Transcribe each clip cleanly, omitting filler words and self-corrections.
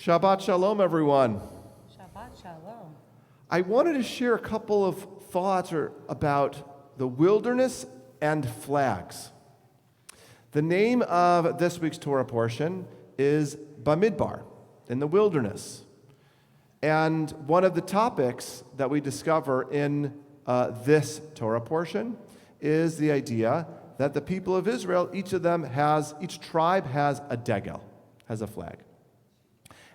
Shabbat Shalom, everyone. Shabbat Shalom. I wanted to share a couple of thoughts about the wilderness and flags. The name of this week's Torah portion is Bamidbar, in the wilderness. And one of the topics that we discover in this Torah portion is the idea that the people of Israel, each tribe has a degel, has a flag.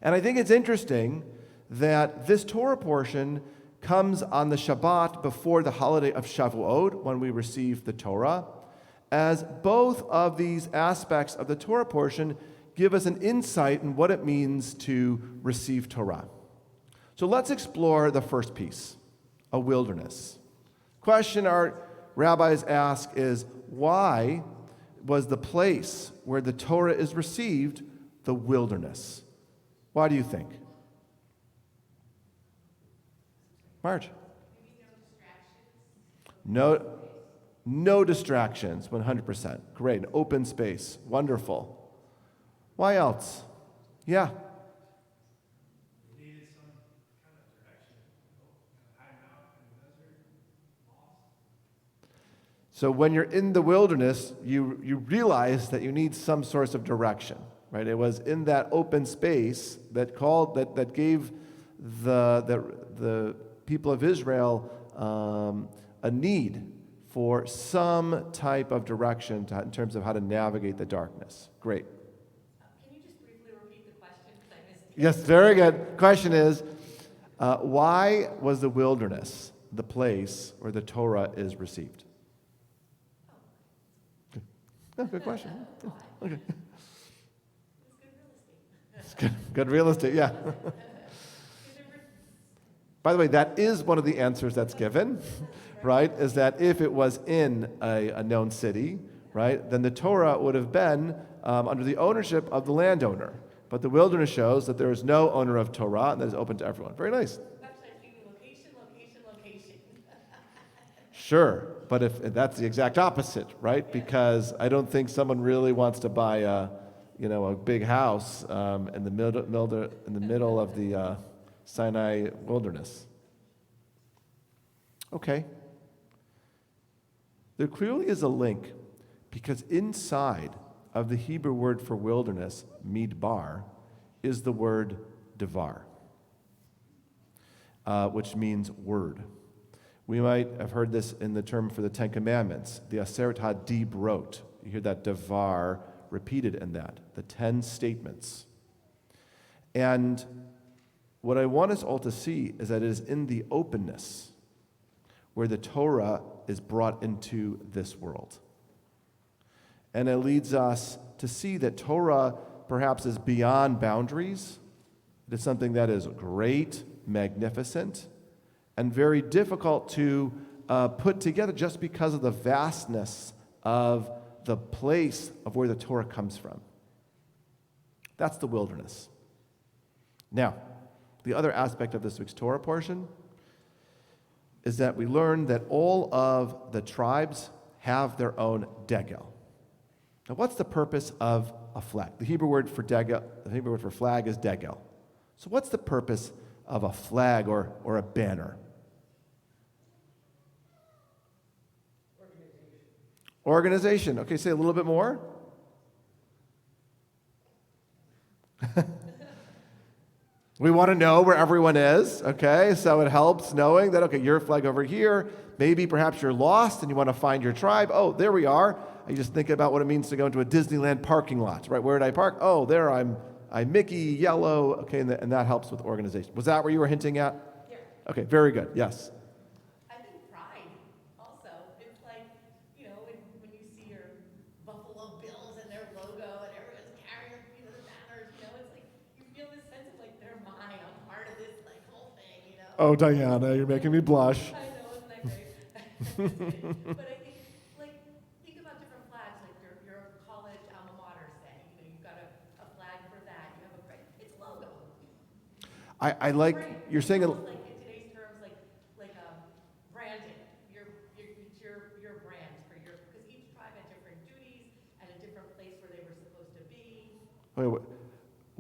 And I think it's interesting that this Torah portion comes on the Shabbat before the holiday of Shavuot, when we receive the Torah, as both of these aspects of the Torah portion give us an insight in what it means to receive Torah. So let's explore the first piece, a wilderness. Question our rabbis ask is, why was the place where the Torah is received the wilderness? Why do you think? Marge? No distractions, 100%. Great, an open space, wonderful. Why else? Yeah. They needed some kind of direction, hiding out in the desert, lost. So when you're in the wilderness, you realize that you need some source of direction, right? It was in that open space that gave the people of Israel a need for some type of direction in terms of how to navigate the darkness. Great. Can you just briefly repeat the question? Because I missed it. Yes, very good. Question is, why was the wilderness the place where the Torah is received? Oh, good question. Okay. It's good real estate. It's good real estate, yeah. By the way, that is one of the answers that's given, right? Is that if it was in a known city, right, then the Torah would have been under the ownership of the landowner. But the wilderness shows that there is no owner of Torah and that is open to everyone. Very nice. Actually, I'm thinking location. Sure, but if that's the exact opposite, right? Because I don't think someone really wants to buy a big house in the middle of the Sinai wilderness. Okay. There clearly is a link, because inside of the Hebrew word for wilderness, midbar, is the word devar, which means word. We might have heard this in the term for the Ten Commandments, the Aseret HaDibrot. You hear that devar repeated in that, the 10 statements. And what I want us all to see is that it is in the openness where the Torah is brought into this world. And it leads us to see that Torah perhaps is beyond boundaries. It is something that is great, magnificent, and very difficult to put together just because of the vastness of the place of where the Torah comes from. That's the wilderness. Now, the other aspect of this week's Torah portion is that we learn that all of the tribes have their own degel. Now, what's the purpose of a flag? The Hebrew word for flag is degel. So what's the purpose of a flag or a banner? Organization. Okay, say a little bit more. We want to know where everyone is, okay? So it helps knowing that, okay, your flag over here. Maybe perhaps you're lost and you want to find your tribe. Oh, there we are. You just think about what it means to go into a Disneyland parking lot, right? Where did I park? Oh, there I'm Mickey, yellow. Okay, and that helps with organization. Was that where you were hinting at? Yeah. Okay, very good. Yes. I think pride also. It's like, when you see your Buffalo Bills and their logo and everyone's carrying, the banners, it's like you feel this sense of like they're mine. I'm part of this whole thing, Oh, Diana, you're making me blush. I know, isn't that great? But I think about different flags, like your college alma mater, say. You've got a flag for that. You have it's logo. I like you're saying. Like in today's terms, like branding. It's your brand because each tribe had different duties and a different place where they were supposed to be. Wait,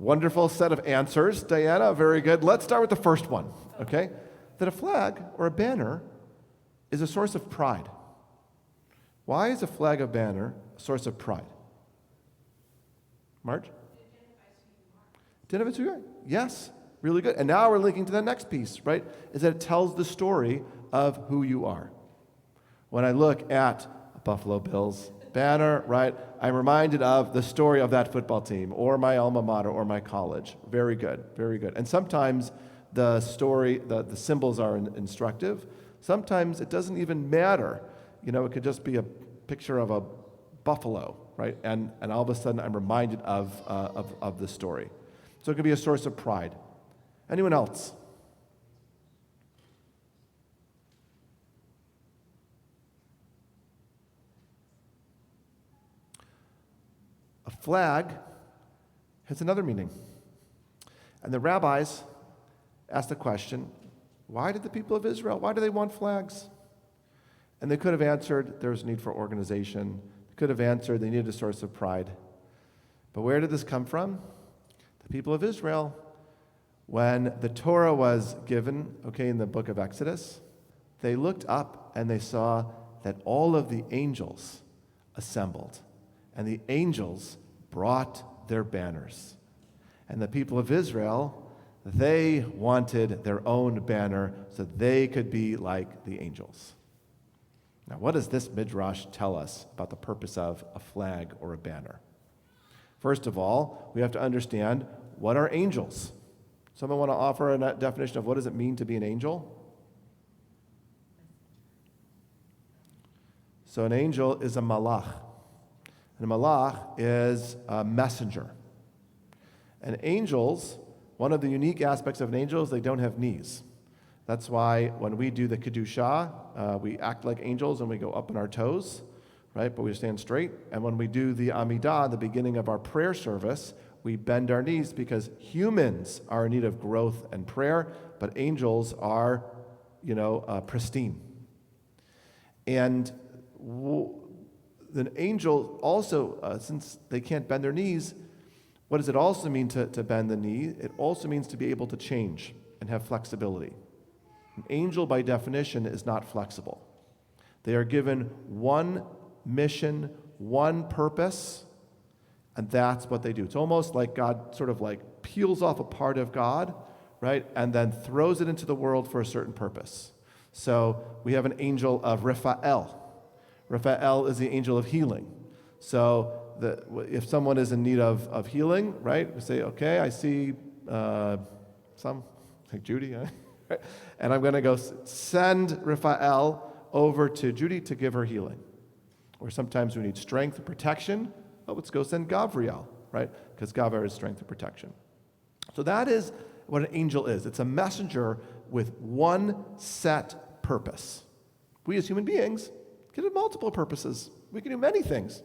Wonderful set of answers, Diana. Very good. Let's start with the first one, okay? That a flag or a banner is a source of pride. Why is a flag or banner a source of pride? Marge? Identifies who you are. Yes, really good. And now we're linking to the next piece, right? Is that it tells the story of who you are. When I look at a Buffalo Bills banner, right, I'm reminded of the story of that football team or my alma mater or my college. Very good, very good. And sometimes the story, the symbols are instructive. Sometimes it doesn't even matter. You know, it could just be a picture of a buffalo, right? And all of a sudden I'm reminded of the story. So it can be a source of pride. Anyone else? A flag has another meaning. And the rabbis asked the question, why did the people of Israel, why do they want flags? And they could have answered there's a need for organization. They could have answered they needed a source of pride. But where did this come from? The people of Israel, when the Torah was given, okay, in the book of Exodus, they looked up and they saw that all of the angels assembled. And the angels brought their banners. And the people of Israel, they wanted their own banner so they could be like the angels. Now, what does this midrash tell us about the purpose of a flag or a banner? First of all, we have to understand, what are angels? Someone want to offer a definition of what does it mean to be an angel? So an angel is a malach. And a malach is a messenger. And angels, one of the unique aspects of an angel is they don't have knees. That's why when we do the Kedusha, we act like angels and we go up on our toes, right? But we stand straight. And when we do the Amidah, the beginning of our prayer service, we bend our knees because humans are in need of growth and prayer, but angels are, pristine. And an angel also, since they can't bend their knees, what does it also mean to bend the knee? It also means to be able to change and have flexibility. An angel, by definition, is not flexible. They are given one mission, one purpose, and that's what they do. It's almost like God sort of like peels off a part of God, right, and then throws it into the world for a certain purpose. So we have an angel of Raphael. Raphael is the angel of healing. So if someone is in need of healing, right, we say, okay, I see some, like Judy, and I'm going to go send Raphael over to Judy to give her healing. Or sometimes we need strength and protection. Oh, let's go send Gavriel, right, because Gavriel is strength and protection. So that is what an angel is. It's a messenger with one set purpose. We as human beings can have multiple purposes. We can do many things.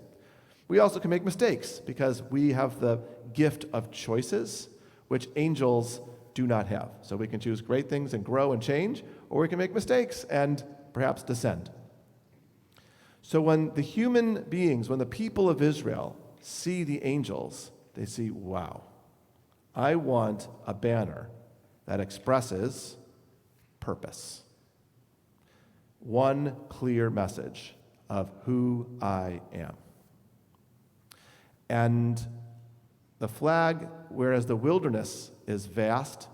We also can make mistakes because we have the gift of choices, which angels do not have. So we can choose great things and grow and change, or we can make mistakes and perhaps descend. So when the human beings, when the people of Israel see the angels, they see, wow, I want a banner that expresses purpose. One clear message of who I am. And the flag, whereas the wilderness is vast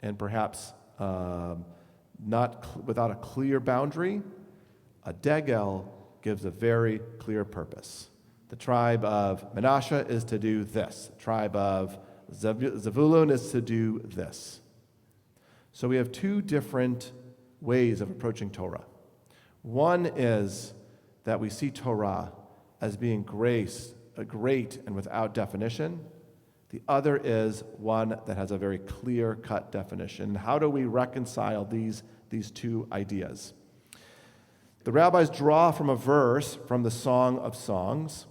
and perhaps not without a clear boundary, a degel gives a very clear purpose. The tribe of Manasseh is to do this. The tribe of Zebulun is to do this. So we have two different ways of approaching Torah. One is that we see Torah as being great and without definition. The other is one that has a very clear-cut definition. How do we reconcile these two ideas? The rabbis draw from a verse from the Song of Songs,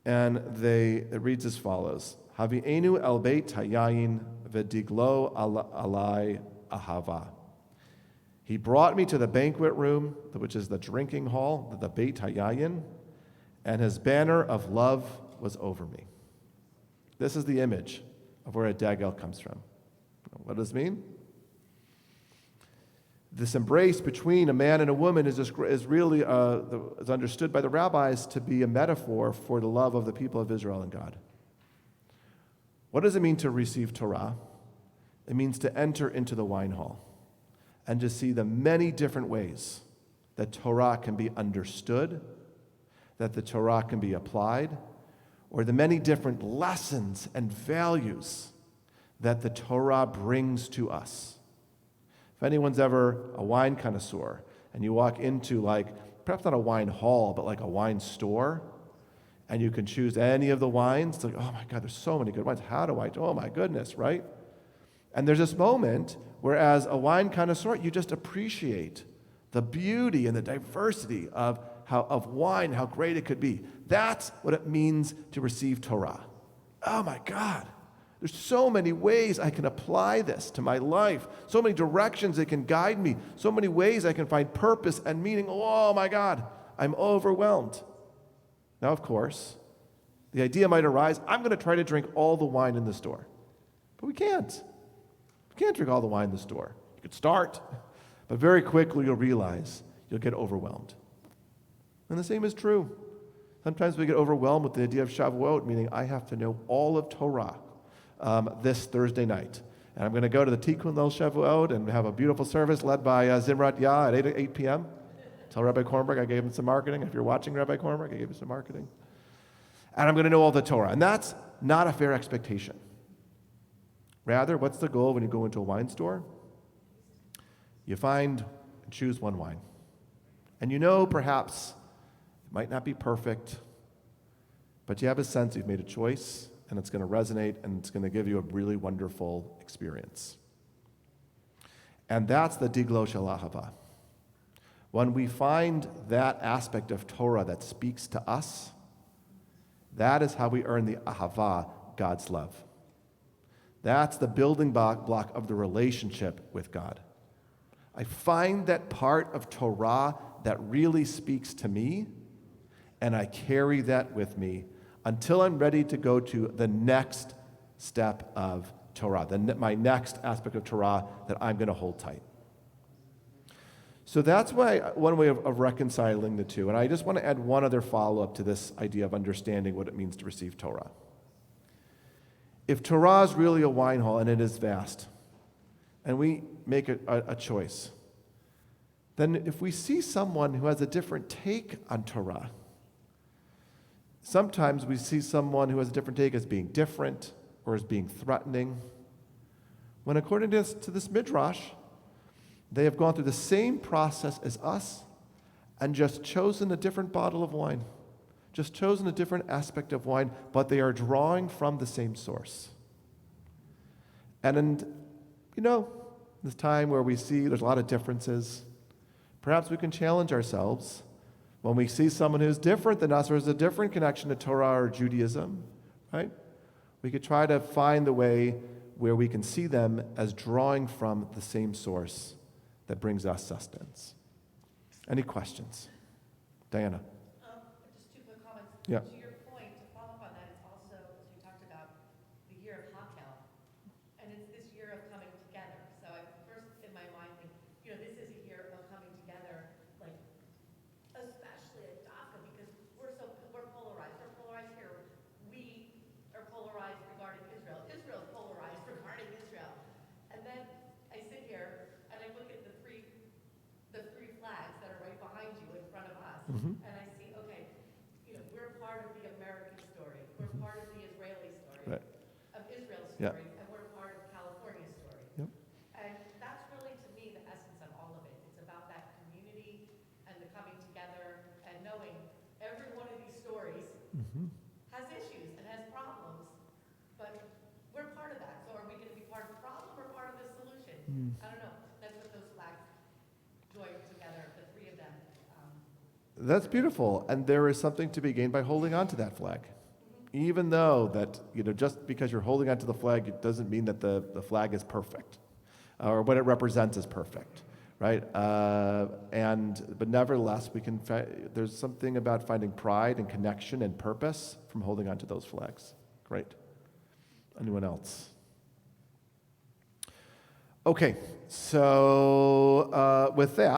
and it reads as follows: Havi'enu el beit hayayin v'diglo alai ahava. He brought me to the banquet room, which is the drinking hall, the Beit Hayayin, and his banner of love was over me. This is the image of where a dagel comes from. What does this mean? This embrace between a man and a woman is really is understood by the rabbis to be a metaphor for the love of the people of Israel and God. What does it mean to receive Torah? It means to enter into the wine hall and to see the many different ways that Torah can be understood, that the Torah can be applied, or the many different lessons and values that the Torah brings to us. If anyone's ever a wine connoisseur and you walk into perhaps not a wine hall, but like a wine store, and you can choose any of the wines, it's like, oh my God, there's so many good wines. How do oh my goodness, right? And there's this moment where as a wine connoisseur, you just appreciate the beauty and the diversity of wine, how great it could be. That's what it means to receive Torah. Oh my God. There's so many ways I can apply this to my life, so many directions it can guide me, so many ways I can find purpose and meaning. Oh my God, I'm overwhelmed. Now, of course, the idea might arise, I'm going to try to drink all the wine in the store. But we can't. We can't drink all the wine in the store. You could start, but very quickly you'll realize you'll get overwhelmed. And the same is true. Sometimes we get overwhelmed with the idea of Shavuot, meaning I have to know all of Torah this Thursday night. And I'm going to go to the Tikkun Leil Shavuot and have a beautiful service led by Zimrat Yah at 8 p.m. Tell Rabbi Kornberg I gave him some marketing. If you're watching Rabbi Kornberg, I gave you some marketing. And I'm going to know all the Torah. And that's not a fair expectation. Rather, what's the goal when you go into a wine store? You find and choose one wine. And you know perhaps it might not be perfect, but you have a sense you've made a choice, and it's going to resonate, and it's going to give you a really wonderful experience. And that's the Diglo Shel Ahava. When we find that aspect of Torah that speaks to us, that is how we earn the Ahava, God's love. That's the building block of the relationship with God. I find that part of Torah that really speaks to me, and I carry that with me until I'm ready to go to the next step of Torah, my next aspect of Torah that I'm going to hold tight. So that's one way of reconciling the two. And I just want to add one other follow-up to this idea of understanding what it means to receive Torah. If Torah is really a wine hall, and it is vast, and we make a choice, then if we see someone who has a different take on Torah, sometimes we see someone who has a different take as being different or as being threatening, when according to this midrash, they have gone through the same process as us and just chosen a different bottle of wine, just chosen a different aspect of wine, but they are drawing from the same source. And this time where we see there's a lot of differences, perhaps we can challenge ourselves when we see someone who's different than us or has a different connection to Torah or Judaism, right? We could try to find the way where we can see them as drawing from the same source that brings us sustenance. Any questions? Diana? Just two quick comments. Yeah. To your point, to follow up on that, it's also, as we talked about, the year of Hakel, and it's this year of coming together. So I first, in my mind, think, this is a year of coming together, like, especially at DACA, because we're polarized. We're polarized here. We are polarized regarding Israel. Israel's polarized regarding Israel. And then I sit here and I look at the three flags that are right behind you in front of us, and I see, okay, we're part of the American story. We're part of the Israeli story, Right. of Israel's Yeah. story, and we're part of California's story. Yep. And that's really, to me, the essence of all of it. It's about that community and the coming together and knowing every one of these stories has issues and has problems, but we're part of that. So are we going to be part of the problem or part of the solution? I don't know. That's what those flags join together, the three of them. That's beautiful, and there is something to be gained by holding on to that flag. Even though that, just because you're holding on to the flag, it doesn't mean that the flag is perfect, or what it represents is perfect, right? But nevertheless, there's something about finding pride and connection and purpose from holding on to those flags. Great. Anyone else? Okay, so with that,